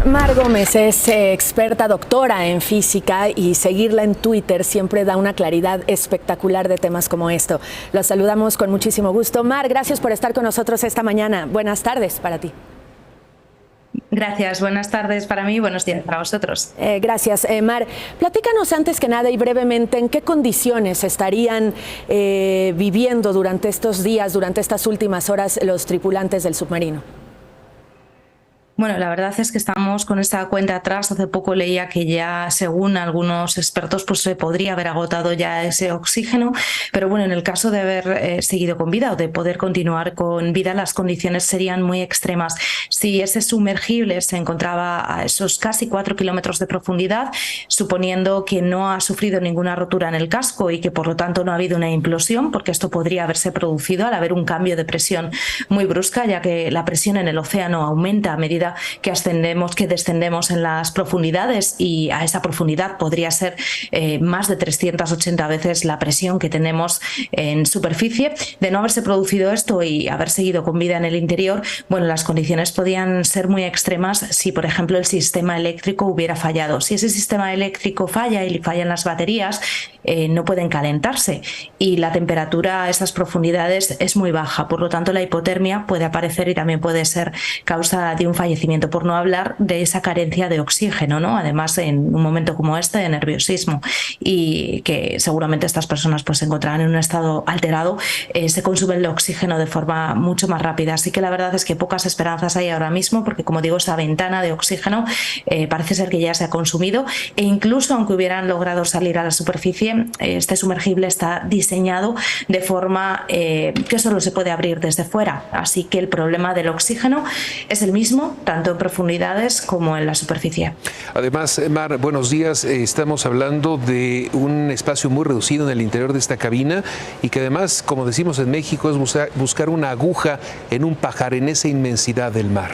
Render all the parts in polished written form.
Mar Gómez es experta doctora en física y seguirla en Twitter siempre da una claridad espectacular de temas como esto. Los saludamos con muchísimo gusto. Mar, gracias por estar con nosotros esta mañana. Buenas tardes para ti. Gracias, buenas tardes para mí y buenos días para vosotros. Gracias, Mar. Platícanos antes que nada y brevemente en qué condiciones estarían viviendo durante estos días, durante estas últimas horas, los tripulantes del submarino. Bueno, la verdad es que estamos con esta cuenta atrás. Hace poco leía que ya, según algunos expertos, pues se podría haber agotado ya ese oxígeno. Pero bueno, en el caso de haber seguido con vida o de poder continuar con vida, las condiciones serían muy extremas. Si ese sumergible se encontraba a esos casi 4 kilómetros de profundidad, suponiendo que no ha sufrido ninguna rotura en el casco y que por lo tanto no ha habido una implosión, porque esto podría haberse producido al haber un cambio de presión muy brusca, ya que la presión en el océano aumenta a medida que descendemos en las profundidades, y a esa profundidad podría ser más de 380 veces la presión que tenemos en superficie. De no haberse producido esto y haber seguido con vida en el interior, bueno, las condiciones podían ser muy extremas si, por ejemplo, el sistema eléctrico hubiera fallado. Si ese sistema eléctrico falla y fallan las baterías, no pueden calentarse, y la temperatura a esas profundidades es muy baja. Por lo tanto, la hipotermia puede aparecer y también puede ser causa de un fallecimiento, por no hablar de esa carencia de oxígeno, ¿no? Además, en un momento como este de nerviosismo, y que seguramente estas personas pues se encontrarán en un estado alterado, se consume el oxígeno de forma mucho más rápida. Así que la verdad es que pocas esperanzas hay ahora mismo, porque como digo, esa ventana de oxígeno parece ser que ya se ha consumido, e incluso aunque hubieran logrado salir a la superficie, este sumergible está diseñado de forma que solo se puede abrir desde fuera. Así que el problema del oxígeno es el mismo, tanto en profundidades como en la superficie. Además, Mar, buenos días. Estamos hablando de un espacio muy reducido en el interior de esta cabina, y que además, como decimos en México, es buscar una aguja en un pajar en esa inmensidad del mar.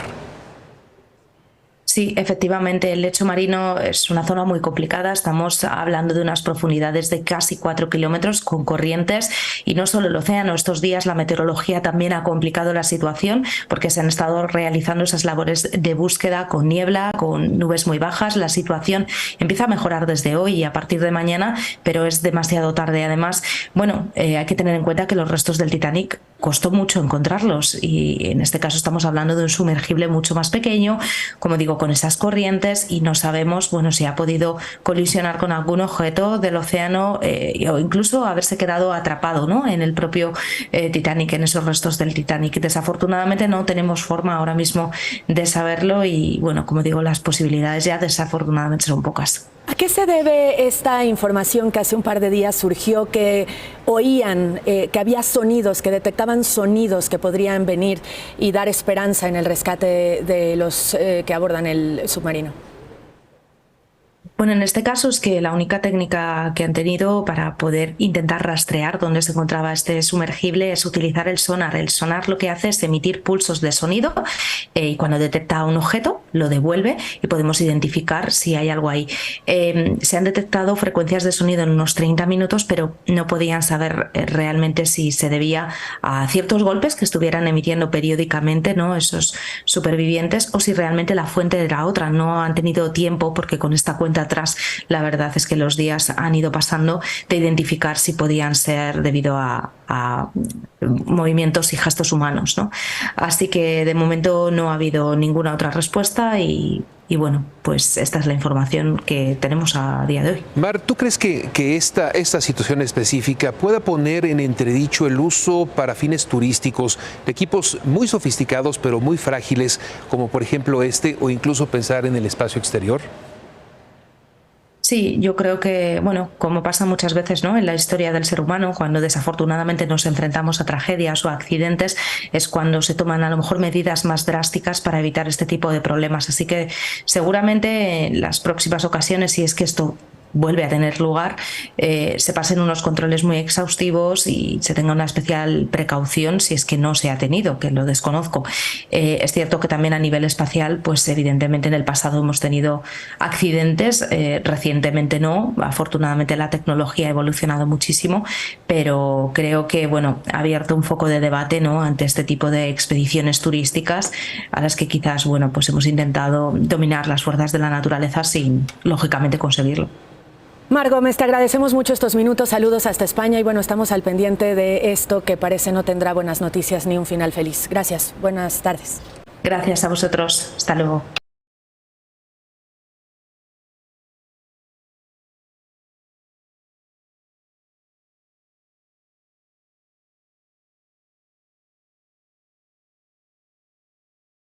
Sí, efectivamente, el lecho marino es una zona muy complicada. Estamos hablando de unas profundidades de casi 4 kilómetros con corrientes, y no solo el océano. Estos días la meteorología también ha complicado la situación, porque se han estado realizando esas labores de búsqueda con niebla, con nubes muy bajas. La situación empieza a mejorar desde hoy y a partir de mañana, pero es demasiado tarde. Además, bueno, hay que tener en cuenta que los restos del Titanic costó mucho encontrarlos, y en este caso estamos hablando de un sumergible mucho más pequeño, como digo, con esas corrientes, y no sabemos, bueno, si ha podido colisionar con algún objeto del océano o incluso haberse quedado atrapado, ¿no?, en el propio Titanic, en esos restos del Titanic. Desafortunadamente no tenemos forma ahora mismo de saberlo, y bueno, como digo, las posibilidades ya desafortunadamente son pocas. ¿A qué se debe esta información que hace un par de días surgió, que oían, que había sonidos, que detectaban sonidos que podrían venir y dar esperanza en el rescate de los que abordan el submarino? Bueno, en este caso es que la única técnica que han tenido para poder intentar rastrear dónde se encontraba este sumergible es utilizar el sonar. El sonar lo que hace es emitir pulsos de sonido, y cuando detecta un objeto lo devuelve y podemos identificar si hay algo ahí. Se han detectado frecuencias de sonido en unos 30 minutos, pero no podían saber realmente si se debía a ciertos golpes que estuvieran emitiendo periódicamente, ¿no?, esos supervivientes, o si realmente la fuente era otra. No han tenido tiempo, porque con esta cuenta atrás la verdad es que los días han ido pasando, de identificar si podían ser debido a movimientos y gestos humanos, ¿no? Así que de momento no ha habido ninguna otra respuesta, y bueno, pues esta es la información que tenemos a día de hoy. Mar, ¿tú crees que esta situación específica pueda poner en entredicho el uso para fines turísticos de equipos muy sofisticados pero muy frágiles, como por ejemplo o incluso pensar en el espacio exterior? Sí, yo creo que, bueno, como pasa muchas veces, ¿no?, en la historia del ser humano, cuando desafortunadamente nos enfrentamos a tragedias o a accidentes, es cuando se toman a lo mejor medidas más drásticas para evitar este tipo de problemas. Así que seguramente en las próximas ocasiones, si es que esto vuelve a tener lugar, se pasen unos controles muy exhaustivos y se tenga una especial precaución si es que no se ha tenido, que lo desconozco. Es cierto que también a nivel espacial, pues evidentemente en el pasado hemos tenido accidentes, recientemente no, afortunadamente la tecnología ha evolucionado muchísimo, pero creo que bueno, ha abierto un foco de debate, ¿no?, ante este tipo de expediciones turísticas a las que quizás bueno, pues hemos intentado dominar las fuerzas de la naturaleza sin lógicamente conseguirlo. Mar Gómez, te agradecemos mucho estos minutos, saludos hasta España y bueno, estamos al pendiente de esto que parece no tendrá buenas noticias ni un final feliz. Gracias, buenas tardes. Gracias a vosotros, hasta luego.